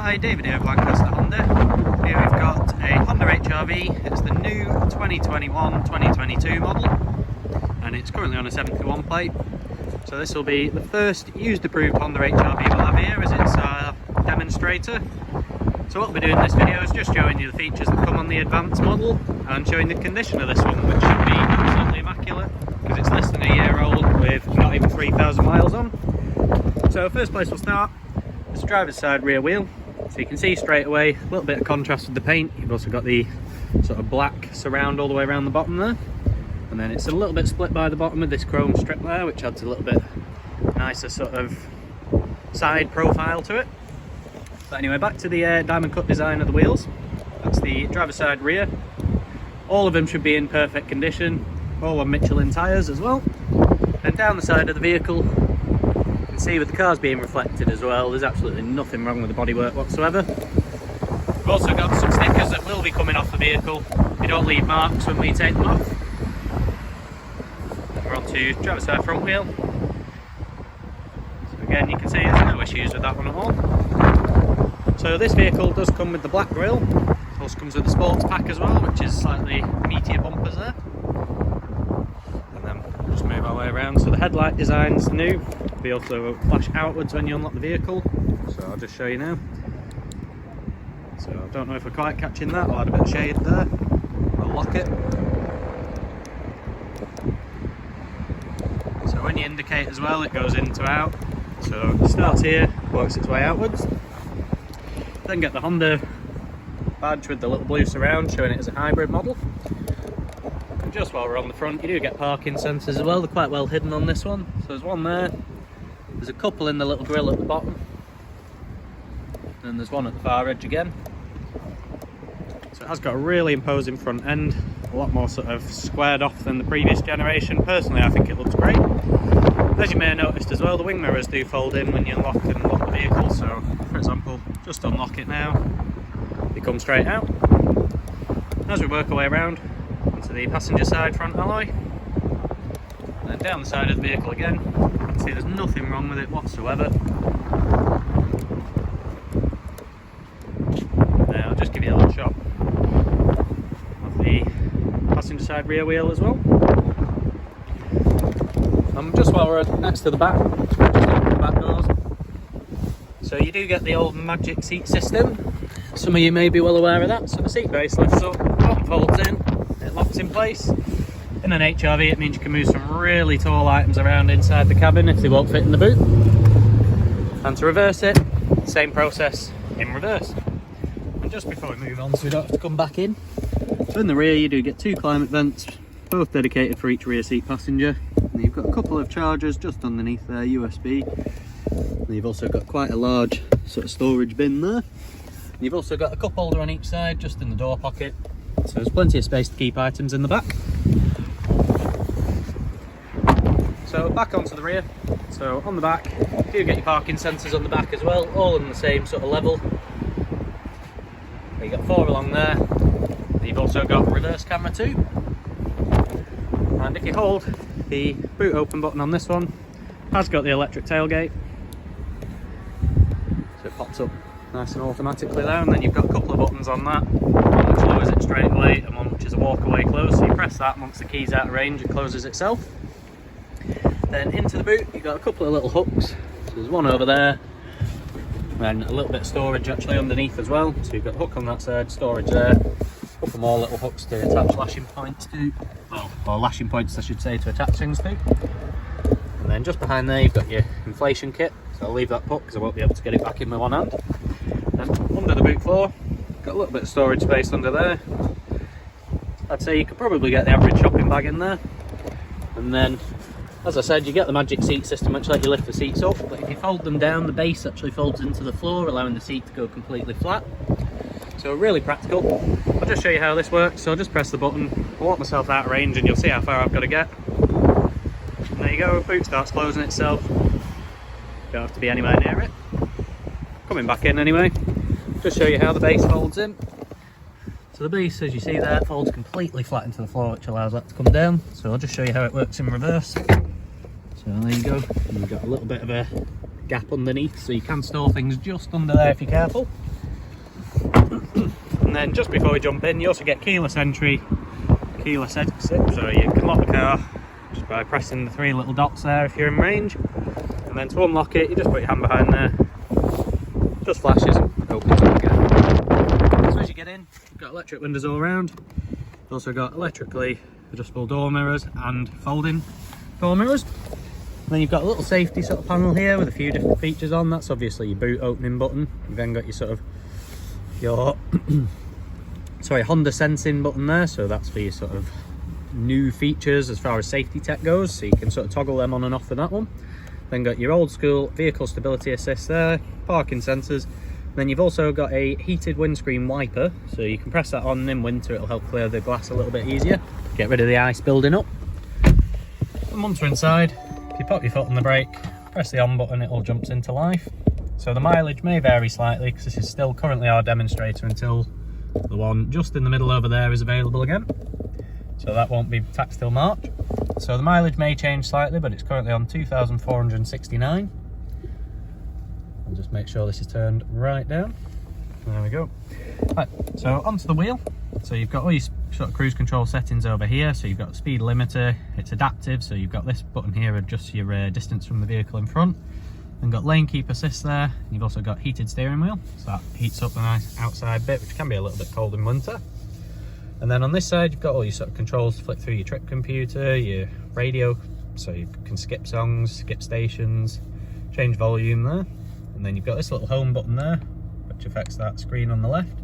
Hi, David here of Lancaster Honda. Here we've got a Honda HR-V. It's the new 2021-2022 model, and it's currently on a 71 plate. So this will be the first used approved Honda HR-V we'll have here as its demonstrator. So what we'll be doing in this video is just showing you the features that come on the Advance model and showing the condition of this one, which should be absolutely immaculate because it's less than a year old with not even 3,000 miles on. So first place we'll start is the driver's side rear wheel. So you can see straight away a little bit of contrast with the paint. You've also got the sort of black surround all the way around the bottom there, and then it's a little bit split by the bottom with this chrome strip there, which adds a little bit nicer sort of side profile to it. But anyway, back to the diamond cut design of the wheels. That's the driver's side rear. All of them should be in perfect condition, all on Michelin tyres as well. And down the side of the vehicle, see with the cars being reflected as well, there's absolutely nothing wrong with the bodywork whatsoever. We've also got some stickers that will be coming off the vehicle. They don't leave marks when we take them off. We're on to driver's side front wheel. So again, you can see there's no issues with that one at all. So this vehicle does come with the black grille. It also comes with the sports pack as well, which is slightly meatier bumpers there. And then we'll just move our way around. So the headlight design's new. They also flash outwards when you unlock the vehicle, so I'll just show you now. So I don't know if we're quite catching that. I'll add a bit of shade there. I'll lock it. So when you indicate as well, it goes in to out. So it starts here, works its way outwards. Then get the Honda badge with the little blue surround showing it as a hybrid model. And just while we're on the front, you do get parking sensors as well. They're quite well hidden on this one. So there's one there. There's a couple in the little grille at the bottom, and there's one at the far edge again. So it has got a really imposing front end, a lot more sort of squared off than the previous generation. Personally, I think it looks great. As you may have noticed as well, the wing mirrors do fold in when you unlock and lock the vehicle. So for example, just unlock it now, they come straight out. As we work our way around onto the passenger side front alloy, and then down the side of the vehicle again, see there's nothing wrong with it whatsoever. Now I'll just give you a little shot of the passenger side rear wheel as well. Just while we're next to the back, just open the back doors. So you do get the old magic seat system. Some of you may be well aware of that. So the seat base lifts up, bottom folds in, it locks in place. In an HR-V, it means you can move some really tall items around inside the cabin if they won't fit in the boot. And to reverse it, same process in reverse. And just before we move on, so we don't have to come back in, so in the rear you do get two climate vents, both dedicated for each rear seat passenger. And you've got a couple of chargers just underneath there, USB. And you've also got quite a large sort of storage bin there. And you've also got a cup holder on each side, just in the door pocket. So there's plenty of space to keep items in the back. So back onto the rear. So on the back, you do get your parking sensors on the back as well, all on the same sort of level. You've got four along there. You've also got a reverse camera too. And if you hold the boot open button on this one, it has got the electric tailgate. So it pops up nice and automatically there, and then you've got a couple of buttons on that. One which lowers it straight away and one which is a walk away close. So you press that, and once the key's out of range, it closes itself. Then into the boot, you've got a couple of little hooks. So there's one over there, and a little bit of storage actually underneath as well. So you've got a hook on that side, storage there, a couple more little hooks to attach lashing points to, or lashing points I should say, to attach things to. And then just behind there you've got your inflation kit. So I'll leave that put because I won't be able to get it back in with one hand. And under the boot floor, got a little bit of storage space under there. I'd say you could probably get the average shopping bag in there. And then, as I said, you get the magic seat system which lets you lift the seats up, but if you fold them down, the base actually folds into the floor, allowing the seat to go completely flat. So really practical. I'll just show you how this works. So I'll just press the button, I'll walk myself out of range, and you'll see how far I've got to get. And there you go, boot starts closing itself. Don't have to be anywhere near it. Coming back in anyway, just show you how the base folds in. So the base, as you see there, folds completely flat into the floor, which allows that to come down. So I'll just show you how it works in reverse. So there you go, and you've got a little bit of a gap underneath, so you can store things just under there if you're careful. And then just before we jump in, you also get keyless entry, keyless exit, so you can lock the car just by pressing the 3 little dots there if you're in range. And then to unlock it, you just put your hand behind there, just flashes and opens up again. So as you get in, you've got electric windows all around. You've also got electrically adjustable door mirrors and folding door mirrors. And then you've got a little safety sort of panel here with a few different features on. That's obviously your boot opening button. You've then got your sort of your Honda sensing button there, so that's for your sort of new features as far as safety tech goes, so you can sort of toggle them on and off with that one. Then got your old school vehicle stability assist there, parking sensors. Then you've also got a heated windscreen wiper, so you can press that on in winter, it'll help clear the glass a little bit easier, get rid of the ice building up. And once we're inside, if you pop your foot on the brake, press the on button, it all jumps into life. So the mileage may vary slightly because this is still currently our demonstrator until the one just in the middle over there is available again. So that won't be taxed till March. So the mileage may change slightly, but it's currently on 2,469. I'll just make sure this is turned right down. There we go. Right, so onto the wheel. So you've got all your sort of cruise control settings over here. So you've got speed limiter, it's adaptive. So you've got this button here, adjusts your distance from the vehicle in front. And got lane keep assist there. You've also got heated steering wheel, so that heats up the nice outside bit, which can be a little bit cold in winter. And then on this side, you've got all your sort of controls to flick through your trip computer, your radio, so you can skip songs, skip stations, change volume there. And then you've got this little home button there, which affects that screen on the left.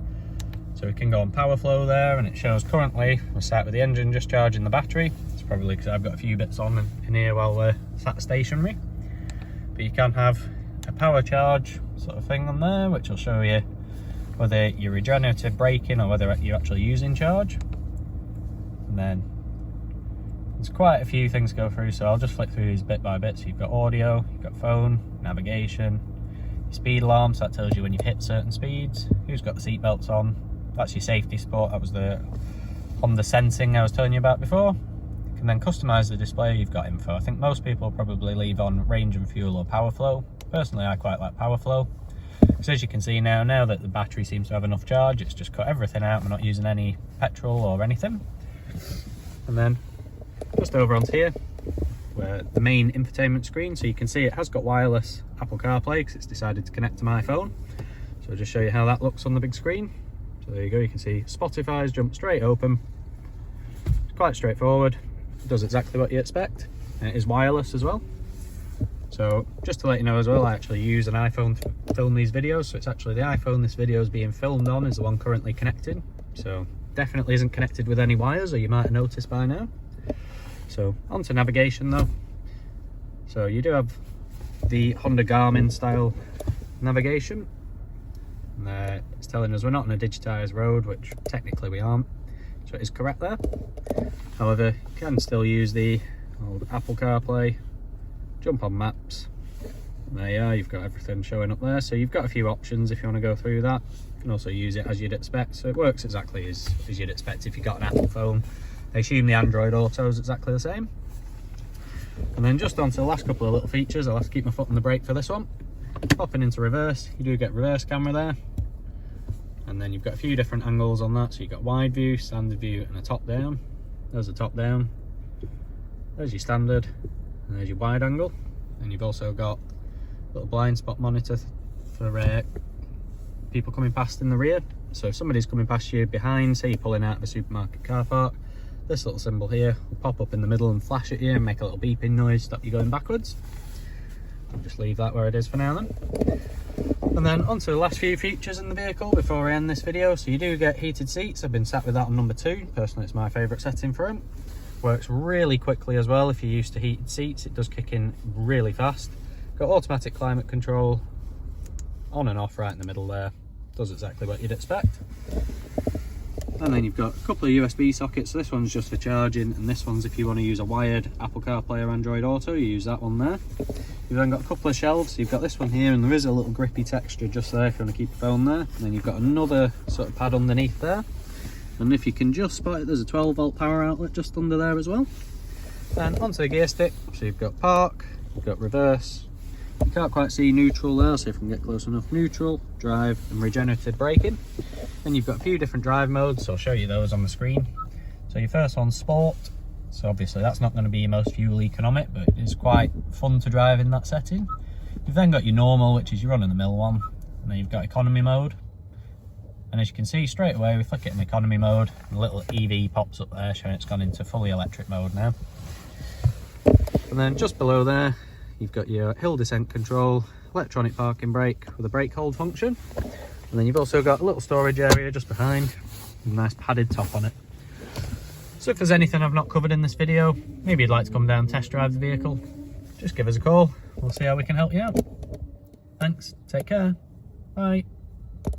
So we can go on power flow there, and it shows currently we're sat with the engine just charging the battery. It's probably because I've got a few bits on in here while we're sat stationary. But you can have a power charge sort of thing on there, which will show you whether you're regenerative braking or whether you're actually using charge. And then there's quite a few things to go through, so I'll just flick through these bit by bit. So you've got audio, you've got phone, navigation, your speed alarm, so that tells you when you've hit certain speeds, who's got the seat belts on. That's your safety support, that was the Honda sensing I was telling you about before. And then customize the display, you've got info. I think most people probably leave on range and fuel or power flow. Personally, I quite like power flow. So as you can see now that the battery seems to have enough charge, it's just cut everything out. We're not using any petrol or anything. And then just over onto here, where the main infotainment screen, so you can see it has got wireless Apple CarPlay because it's decided to connect to my phone. So I'll just show you how that looks on the big screen. So there you go, you can see Spotify's jumped straight open. It's quite straightforward. It does exactly what you expect, and it is wireless as well. So just to let you know as well, I actually use an iPhone to film these videos, so it's actually the iPhone this video is being filmed on is the one currently connected, so definitely isn't connected with any wires, or you might have noticed by now. So onto navigation though. So you do have the Honda Garmin style navigation, and it's telling us we're not on a digitized road, which technically we aren't, so it is correct there. However, you can still use the old Apple CarPlay, jump on maps, and there you are, you've got everything showing up there. So you've got a few options if you want to go through that. You can also use it as you'd expect, so it works exactly as you'd expect if you got an Apple phone. I assume the Android Auto is exactly the same. And then just onto the last couple of little features, I'll have to keep my foot on the brake for this one. Popping into reverse, you do get reverse camera there. And then you've got a few different angles on that, so you've got wide view, standard view, and a top down. There's a top down, there's your standard, and there's your wide angle. And you've also got a little blind spot monitor for people coming past in the rear. So if somebody's coming past you behind, say you're pulling out of a supermarket car park, this little symbol here will pop up in the middle and flash at you and make a little beeping noise, stop you going backwards. I'll just leave that where it is for now then. And then onto the last few features in the vehicle before I end this video. So you do get heated seats. I've been sat with that on number 2. Personally, it's my favourite setting for them. Works really quickly as well. If you're used to heated seats, it does kick in really fast. Got automatic climate control, on and off right in the middle there. Does exactly what you'd expect. And then you've got a couple of USB sockets. So this one's just for charging, and this one's if you want to use a wired Apple CarPlay or Android Auto, you use that one there. You've then got a couple of shelves. So you've got this one here, and there is a little grippy texture just there if you want to keep your phone there. And then you've got another sort of pad underneath there. And if you can just spot it, there's a 12-volt power outlet just under there as well. Then onto the gear stick. So you've got park, you've got reverse, Can't quite see neutral there, so if we can get close enough. Neutral, drive and regenerative braking. Then you've got a few different drive modes, so I'll show you those on the screen. So your first one's sport, so obviously that's not going to be your most fuel economic, but it is quite fun to drive in that setting. You've then got your normal, which is your run-of-the-mill one, and then you've got economy mode. And as you can see straight away, we flick it in economy mode, and a little EV pops up there showing it's gone into fully electric mode now. And then just below there, you've got your hill descent control, electronic parking brake with a brake hold function. And then you've also got a little storage area just behind, with a nice padded top on it. So if there's anything I've not covered in this video, maybe you'd like to come down and test drive the vehicle, just give us a call. We'll see how we can help you out. Thanks, take care, bye.